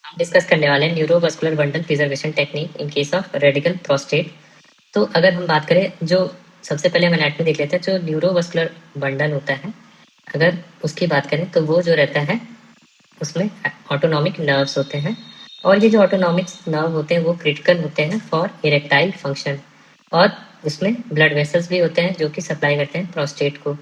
हम डिस्कस करने वाले हैं neuromuscular bundle preservation technique in case of radical prostate. तो अगर हम बात करें, जो सबसे पहले हम एनाटॉमी देख लेते हैं, जो न्यूरोमस्कुलर बंडल होता है, अगर उसकी बात करें तो वो जो रहता है उसमें ऑटोनॉमिक नर्व्स होते हैं। और ये जो ऑटोनॉमिक नर्व होते हैं वो क्रिटिकल होते हैं फॉर इरेक्टाइल फंक्शन। और उसमें ब्लड वेसल्स भी होते हैं जो कि सप्लाई करते हैं प्रोस्टेट को।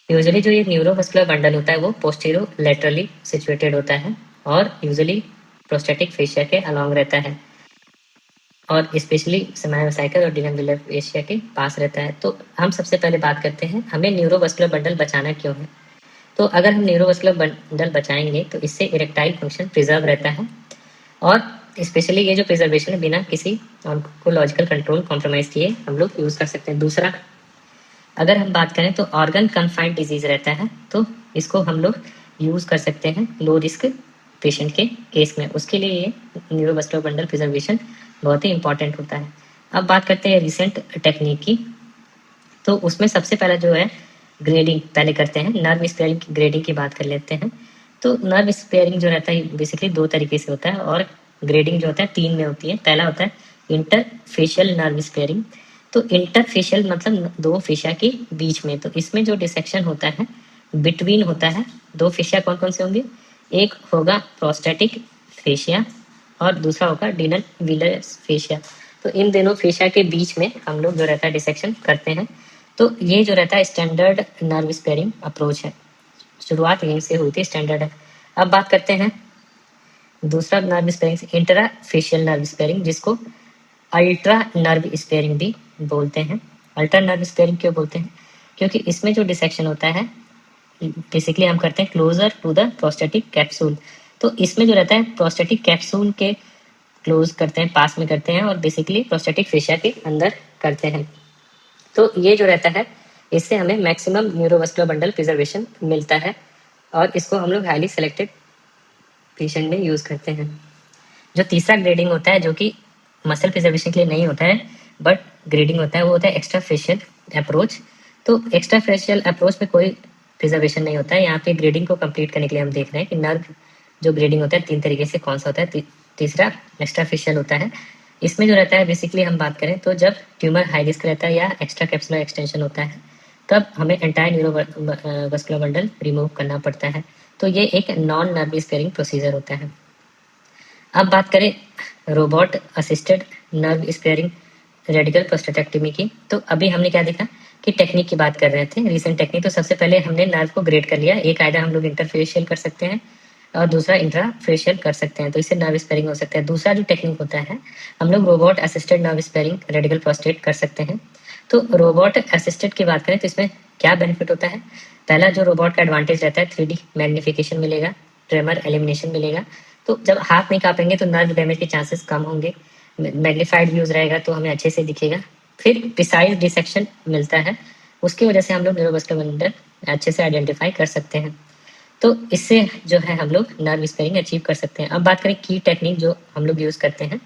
यूजुअली जो ये न्यूरोमस्कुलर बंडल होता है वो पोस्टीरो लेटरली सिचुएटेड होता है और यूजुअली प्रोस्टेटिक फेशिया के अलोंग रहता है और स्पेशली सेमाइसाइकल और डिनम्बुलर फेशिया के पास रहता है। तो हम सबसे पहले बात करते हैं हमें न्यूरोमस्कुलर बंडल बचाना क्यों है। तो अगर हम न्यूरोमस्कुलर बंडल बचाएंगे तो इससे इरेक्टाइल फंक्शन प्रिजर्व रहता है और स्पेशली ये जो प्रिजर्वेशन है बिना किसी ऑन्कोलॉजिकल कंट्रोल कॉम्प्रोमाइज किए हम लोग यूज कर सकते हैं। दूसरा, अगर हम बात करें तो ऑर्गन कन्फाइंड डिजीज रहता है तो इसको हम लोग यूज कर सकते हैं लो रिस्क पेशेंट के केस में। उसके लिए ये न्यूरोमस्कुलर बंडल प्रिजर्वेशन बहुत ही इंपॉर्टेंट होता है। अब बात करते हैं रिसेंट टेक्निक की। तो उसमें सबसे पहला जो है ग्रेडिंग पहले करते हैं, नर्व स्पेयरिंग की ग्रेडिंग की बात कर लेते हैं। तो नर्व स्पेयरिंग जो रहता है बेसिकली दो तरीके से होता है और ग्रेडिंग जो होता है तीन में होती है। पहला होता है इंटरफेशियल नर्व स्पेयरिंग। तो इंटरफेशियल मतलब दो फेशिया के बीच में। तो इसमें जो डिसेक्शन होता है बिटवीन होता है दो फेशिया। कौन कौन से होंगे? एक होगा प्रोस्टेटिक फेशिया और दूसरा होगा डिनल व्हीलर फेशिया। तो इन दोनों फेशिया के बीच में हम लोग जो रहता है डिसेक्शन करते हैं। तो ये जो रहता है स्टैंडर्ड नर्व स्पेयरिंग अप्रोच है। शुरुआत यहीं से हुई थी, स्टैंडर्ड है। अब बात करते हैं दूसरा nerve sparing, intra facial nerve sparing, जिसको अल्ट्रा नर्व स्पेयरिंग भी बोलते हैं। अल्ट्रा नर्व स्पेयरिंग क्यों बोलते हैं? क्योंकि इसमें जो डिसेक्शन होता है बेसिकली हम करते हैं closer to the prostatic capsule. तो इसमें जो रहता है प्रोस्टेटिक कैप्सूल के क्लोज करते हैं, पास में करते हैं और बेसिकली प्रोस्टेटिक फेशिया के अंदर करते हैं। तो ये जो रहता है इससे हमें मैक्सिमम न्यूरोमस्कुलर बंडल प्रिजर्वेशन मिलता है और इसको हम लोग हाईली सेलेक्टेड पेशेंट में यूज करते हैं। जो तीसरा ग्रेडिंग होता है जो कि मसल प्रिजर्वेशन के लिए नहीं होता है बट ग्रेडिंग होता है, वो होता है एक्स्ट्रा फेशियल अप्रोच। तो एक्स्ट्रा फेशियल अप्रोच में कोई प्रिजर्वेशन नहीं होता है। यहाँ पे ग्रेडिंग को कंप्लीट करने के लिए हम देख रहे हैं कि नर्व जो ग्रेडिंग होता है तीन तरीके से कौन सा होता है। तीसरा एक्स्ट्रा फेशियल होता है। इसमें जो रहता है बेसिकली हम बात करें तो जब ट्यूमर हाई रिस्क रहता है या एक्स्ट्रा कैप्सुलर एक्सटेंशन होता है तब हमें एंटायर न्यूरोमस्कुलर बंडल रिमूव करना पड़ता है। तो ये एक नॉन नर्व स्पेयरिंग प्रोसीजर होता है। अब बात करें robot assisted nerve sparing radical prostatectomy की। तो अभी हमने क्या देखा कि टेक्निक की बात कर रहे थे, रिसेंट टेक्निक। तो सबसे पहले हमने नर्व को ग्रेड कर लिया। एक आइडा हम लोग इंटरफेशियल कर सकते हैं और दूसरा इंट्राफेशियल कर सकते हैं, तो इससे नर्व स्पेयरिंग हो सकता है। दूसरा जो टेक्निक होता है हम लोग robot assisted nerve sparing radical prostate कर सकते हैं। तो रोबोट असिस्टेड की बात करें तो इसमें क्या बेनिफिट होता है? पहला जो रोबोट का एडवांटेज रहता है 3D मैग्निफिकेशन मिलेगा, ट्रेमर एलिमिनेशन मिलेगा। तो जब हाथ नहीं कांपेंगे तो नर्व डैमेज के चांसेस कम होंगे। मैग्नीफाइड व्यूज रहेगा तो हमें अच्छे से दिखेगा। फिर प्रिसाइज डिसेक्शन मिलता है, उसकी वजह से हम लोग न्यूरोमस्कुलर बंडल अच्छे से आइडेंटिफाई कर सकते हैं। तो इससे जो है हम लोग नर्व स्पेयरिंग अचीव कर सकते हैं। अब बात करें की टेक्निक जो हम लोग यूज करते हैं।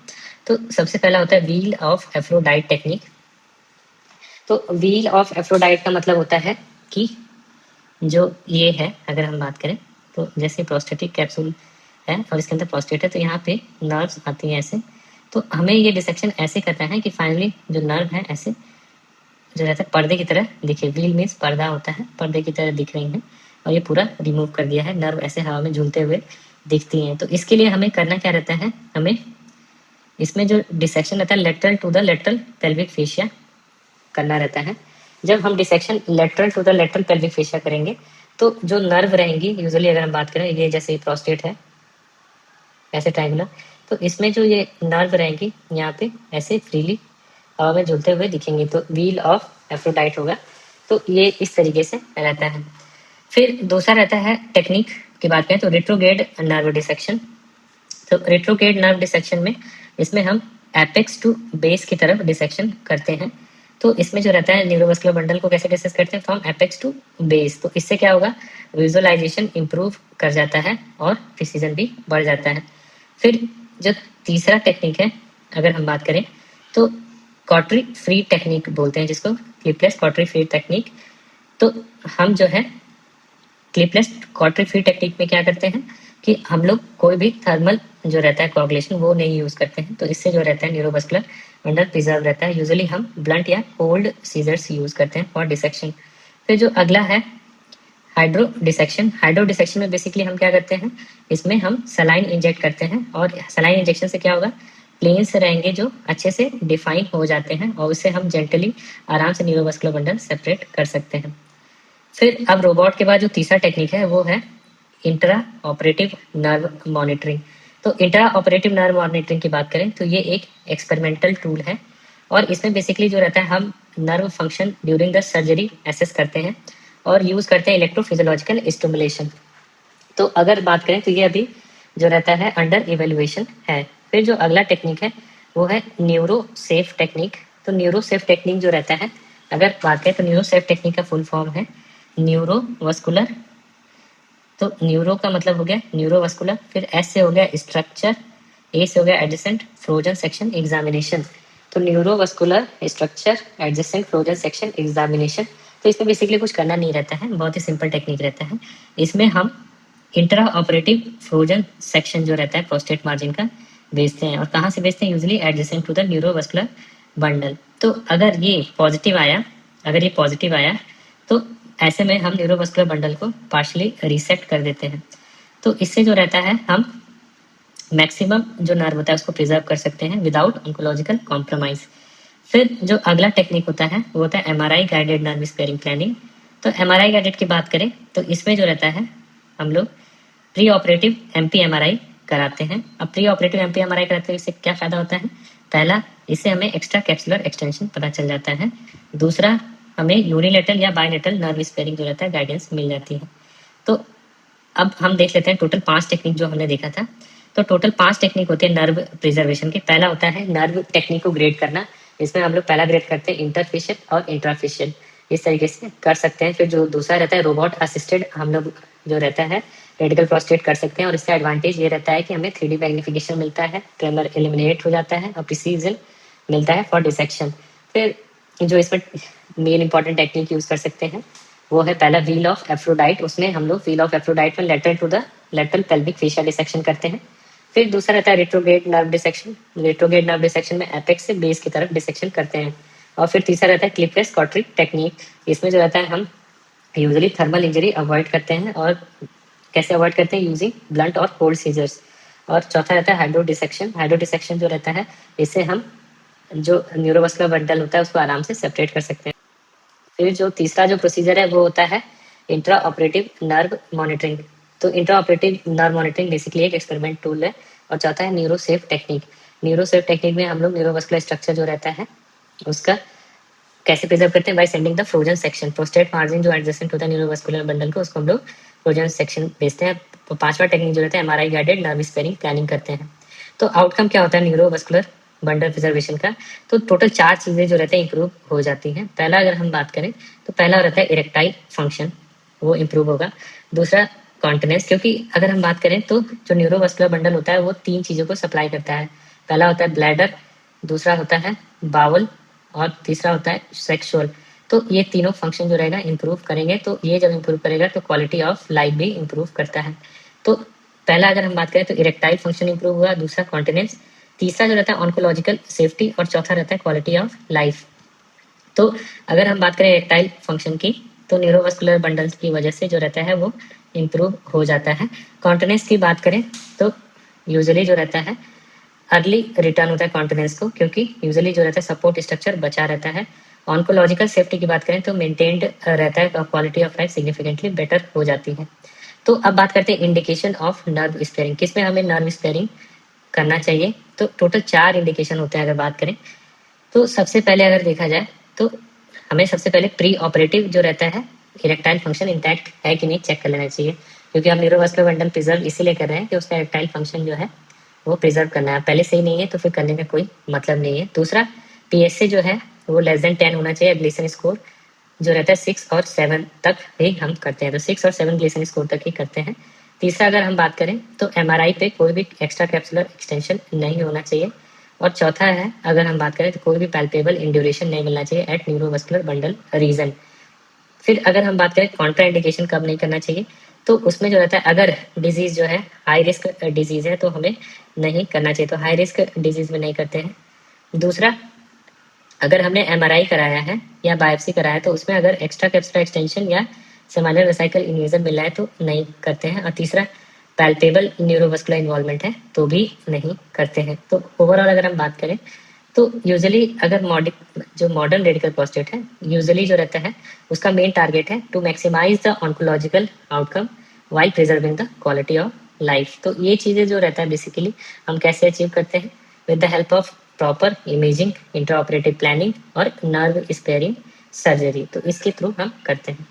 तो सबसे पहला होता है व्हील ऑफ एफ्रोडाइट टेक्निक। तो व्हील ऑफ एफ्रोडाइट का मतलब होता है कि जो ये है, अगर हम बात करें तो जैसे प्रोस्टेटिक कैप्सूल है और इसके अंदर प्रोस्टेट है तो यहाँ पे नर्व्स आती हैं ऐसे। तो हमें ये डिसेक्शन ऐसे करना है कि फाइनली जो नर्व है ऐसे जो रहता है पर्दे की तरह दिखे। व्हील मीन्स पर्दा होता है, पर्दे की तरह दिख रही है और ये पूरा रिमूव कर दिया है। नर्व ऐसे हवा में झूलते हुए दिखती हैं। तो इसके लिए हमें करना क्या रहता है, हमें इसमें जो डिसेक्शन रहता है lateral to the lateral pelvic fascia करना रहता है। जब हम dissection lateral to the lateral pelvic fascia करेंगे तो जो नर्व रहेंगी, यूजुअली अगर हम बात करें ये जैसे प्रोस्टेट है ऐसे ट्रायंगुलर, तो इसमें जो ये नर्व रहेंगी यहाँ पे ऐसे फ्रीली हवा में झूलते हुए दिखेंगे। तो व्हील ऑफ एफ्रोडाइट होगा। तो ये इस तरीके से रहता है। फिर दूसरा रहता है टेक्निक की बात करें तो रेट्रोग्रेड नर्व डिसेक्शन। तो रेट्रोग्रेड नर्व डिसेक्शन में इसमें हम एपेक्स टू बेस की तरफ डिसेक्शन करते हैं। तो इसमें जो रहता है न्यूरोमस्कुलर बंडल को कैसे डिसेक्ट करते हैं, फ्रॉम एपेक्स टू बेस। तो इससे क्या होगा, विजुअलाइजेशन इंप्रूव कर जाता है और प्रिसीजन भी बढ़ जाता है। फिर जो तीसरा टेक्निक है अगर हम बात करें तो कॉटरी फ्री टेक्निक बोलते हैं जिसको, क्लिपलेस कॉटरी फ्री टेक्निक। तो हम जो है क्लिपलेस कॉटरी फ्री टेक्निक में क्या करते हैं, कि हम लोग कोई भी थर्मल जो रहता है कोagulation वो नहीं यूज करते हैं, तो इससे जो रहता है न्यूरोमस्कुलर बंडल प्रिजर्व रहता है। यूजुअली हम ब्लंट या कोल्ड सीजर्स यूज करते हैं फॉर डिसेक्शन। फिर जो अगला है हाइड्रो डिसेक्शन। हाइड्रो डिसेक्शन में बेसिकली हम क्या करते हैं, इसमें हम सलाइन इंजेक्ट करते हैं, और सलाइन इंजेक्शन से क्या होगा, प्लेन्स रहेंगे जो अच्छे से डिफाइन हो जाते हैं, और उससे हम जेंटली आराम से न्यूरोमस्कुलर बंडल सेपरेट कर सकते हैं। फिर अब रोबोट के बाद जो तीसरा टेक्निक है वो है इंट्रा ऑपरेटिव नर्व मॉनिटरिंग। तो इंट्रा ऑपरेटिव नर्व मॉनिटरिंग की बात करें तो ये एक एक्सपेरिमेंटल टूल है, और इसमें बेसिकली जो रहता है हम nerve function during the surgery assess करते हैं और यूज करते हैं इलेक्ट्रोफिजियोलॉजिकल स्टिमुलेशन। तो अगर बात करें तो ये अभी जो रहता है अंडर इवेल्युएशन है। फिर जो अगला टेक्निक है वो है न्यूरो सेफ टेक्निक। तो न्यूरो सेफ टेक्निक जो रहता है, अगर बात करें तो न्यूरो सेफ टेक्निक का फुल फॉर्म है न्यूरोवस्कुलर। तो न्यूरो का मतलब हो गया न्यूरोवस्कुलर, फिर एस से हो गया स्ट्रक्चर, ए से हो गया एडजेसेंट फ्रोजन सेक्शन एग्जामिनेशन। तो neurovascular structure adjacent frozen section examination. तो इसमें बेसिकली कुछ करना नहीं रहता है, बहुत ही सिंपल टेक्निक रहता है। इसमें हम इंट्रा ऑपरेटिव फ्रोजन सेक्शन जो रहता है प्रोस्टेट मार्जिन का भेजते हैं, और कहाँ से भेजते हैं, usually adjacent to the neurovascular bundle. तो अगर ये पॉजिटिव आया, अगर ये पॉजिटिव आया तो ऐसे में हम न्यूरोमस्कुलर बंडल को पार्शली रीसेट कर देते हैं। तो इससे जो रहता है हम मैक्सिमम जो नर्व होता है उसको प्रिजर्व कर सकते हैं विदाउट ऑन्कोलॉजिकल कॉम्प्रोमाइज। फिर जो अगला टेक्निक होता है वो होता है MRI guided nerve sparing planning. तो एमआरआई गाइडेड की बात करें तो इसमें जो रहता है हम लोग प्री ऑपरेटिव एमपी एमआरआई कराते हैं। अब प्री ऑपरेटिव एमपी एमआरआई कराते हैं इससे क्या फायदा होता है, पहला इससे हमें एक्स्ट्रा कैप्सुलर एक्सटेंशन पता चल जाता है, दूसरा हमें यूनिलेटरल या बायलेटरल नर्व स्पेयरिंग जो रहता है गाइडेंस मिल जाती है। तो अब हम देख लेते हैं टोटल 5 टेक्निक जो हमने देखा था। तो टोटल 5 टेक्निक होते हैं नर्व प्रिजर्वेशन के। पहला होता है नर्व टेक्निक को ग्रेड करना, इसमें हम लोग पहला ग्रेड करते हैं इंटरफेशियल और इंट्राफेशियल, इस तरीके से कर सकते हैं। फिर जो दूसरा रहता है रोबोट असिस्टेड हम लोग जो रहता है रेडिकल प्रोस्टेट कर सकते हैं, और इसका एडवांटेज ये रहता है कि हमें 3D मैग्निफिकेशन मिलता है, ट्रेमर एलिमिनेट हो जाता है और प्रिसीजन मिलता है फॉर डिसेक्शन। फिर जो इसमें मेन इंपॉर्टेंट टेक्निक यूज कर सकते हैं वो है पहला व्हील ऑफ एफ्रोडाइट। उसमें हम लोग व्हील ऑफ एफ्रोडाइट में lateral to the lateral pelvic fascial dissection करते हैं। फिर दूसरा रहता है retrograde nerve dissection. Retrograde nerve dissection में एपेक्स से बेस की तरफ डिसेक्शन करते हैं। और फिर तीसरा रहता है क्लिपलेस कॉटरिक टेक्निक। इसमें जो रहता है हम यूजुअली थर्मल इंजरी अवॉइड करते हैं, और कैसे अवॉइड करते हैं, यूजिंग ब्लंट और कोल्ड सीजर्स। और चौथा रहता है हाइड्रो डिसेक्शन। हाइड्रो डिसेक्शन जो रहता है इससे हम जो न्यूरोमस्कुलर बंडल होता है उसको आराम से सेपरेट कर सकते हैं। फिर जो तीसरा जो प्रोसीजर है वो होता है इंट्रा ऑपरेटिव नर्व मॉनिटरिंग। तो intra operative nerve monitoring basically एक एक्सपेरिमेंट टूल है। और चौथा है neuro safe technique. Neuro safe technique में हम लोग न्यूरोमस्कुलर स्ट्रक्चर जो रहता है उसका कैसे प्रिजर्व करते हैं, by sending the frozen section prostate margin जो एडजेसेंट होता है न्यूरोमस्कुलर बंडल को, उसको हम लोग फ्रोजन सेक्शन भेजते हैं। तो पांचवा टेक्निक जो रहता है MRI guided nerve sparing planning करते हैं। तो आउटकम क्या होता है न्यूरोमस्कुलर बंडल प्रिजर्वेशन का, तो टोटल 4 चीजें जो रहते हैं इंप्रूव हो जाती हैं। पहला अगर हम बात करें तो पहला रहता है इरेक्टाइल फंक्शन, वो इंप्रूव होगा। दूसरा कॉन्टिनेंस, क्योंकि अगर हम बात करें तो जो न्यूरोमस्कुलर बंडल होता है वो 3 चीजों को सप्लाई करता है। पहला होता है ब्लैडर, दूसरा होता है बाउल, और तीसरा होता है सेक्सुअल। तो ये तीनों फंक्शन जो रहेगा इंप्रूव करेंगे, तो ये जब इंप्रूव करेगा तो क्वालिटी ऑफ लाइफ भी इंप्रूव करता है। तो पहला अगर हम बात करें तो इरेक्टाइल फंक्शन इंप्रूव हुआ, दूसरा कॉन्टिनेंस, तीसरा जो रहता है ऑन्कोलॉजिकल सेफ्टी, और चौथा रहता है क्वालिटी ऑफ लाइफ। तो अगर हम बात करें इरेक्टाइल फंक्शन की तो न्यूरोमस्कुलर बंडल्स की वजह से जो रहता है वो इंप्रूव हो जाता है। कॉन्टिनेंस की बात करें तो यूजुअली जो रहता है अर्ली रिटर्न होता है कॉन्टिनेंस को, क्योंकि यूजुअली जो रहता है सपोर्ट स्ट्रक्चर बचा रहता है। ऑन्कोलॉजिकल सेफ्टी की बात करें तो मेंटेन्ड रहता है, quality of life significantly better हो जाती है। तो अब बात करते हैं इंडिकेशन ऑफ नर्व स्पेयरिंग, किसमें हमें नर्व स्पेयरिंग करना चाहिए। तो टोटल 4 इंडिकेशन होते हैं अगर बात करें तो। सबसे पहले अगर देखा जाए तो हमें सबसे पहले प्री ऑपरेटिव जो रहता है इरेक्टाइल फंक्शन इंटैक्ट है कि नहीं चेक कर लेना चाहिए, क्योंकि हम न्यूरोमस्कुलर बंडल प्रिजर्व इसीलिए कर रहे हैं कि उसका इरेक्टाइल फंक्शन जो है वो प्रिजर्व करना है। पहले सही नहीं है तो फिर करने का कोई मतलब नहीं है। दूसरा पीएसए जो है वो लेस देन 10 होना चाहिए। ग्लीसन स्कोर जो रहता है 6 और 7 तक ही हम करते हैं, तो 6 और 7 ग्लीसन स्कोर तक ही करते हैं। तीसरा अगर हम बात करें तो एमआरआई पे कोई भी एक्स्ट्रा कैप्सुलर एक्सटेंशन नहीं होना चाहिए। और चौथा है अगर हम बात करें तो कोई भी पैल्पेबल इंड्यूरेशन नहीं मिलना चाहिए एट न्यूरोमस्कुलर बंडल रीजन। फिर अगर हम बात करें कॉन्ट्रा इंडिकेशन कब नहीं करना चाहिए, तो उसमें जो रहता है अगर डिजीज़ जो है हाई रिस्क डिजीज़ है तो हमें नहीं करना चाहिए, तो हाई रिस्क डिजीज़ में नहीं करते हैं। दूसरा, अगर हमने एमआरआई कराया है या बायोप्सी कराया है तो उसमें अगर एक्स्ट्रा कैप्सुलर एक्सटेंशन या सेमाइनल वेसिकल इन्वेजन मिला है तो नहीं करते हैं। और तीसरा, पैल्पेबल न्यूरोमस्कुलर इन्वॉल्वमेंट है तो भी नहीं करते हैं। तो ओवरऑल अगर हम बात करें तो यूजुअली अगर जो मॉडर्न रेडिकल प्रोस्टेट है, यूजुअली जो रहता है उसका मेन टारगेट है to maximise the oncological outcome while preserving the quality of life. तो ये चीज़ें जो रहता है बेसिकली हम कैसे अचीव करते हैं, with the help of proper imaging, intraoperative planning और नर्व स्पेयरिंग सर्जरी। तो इसके थ्रू हम करते हैं।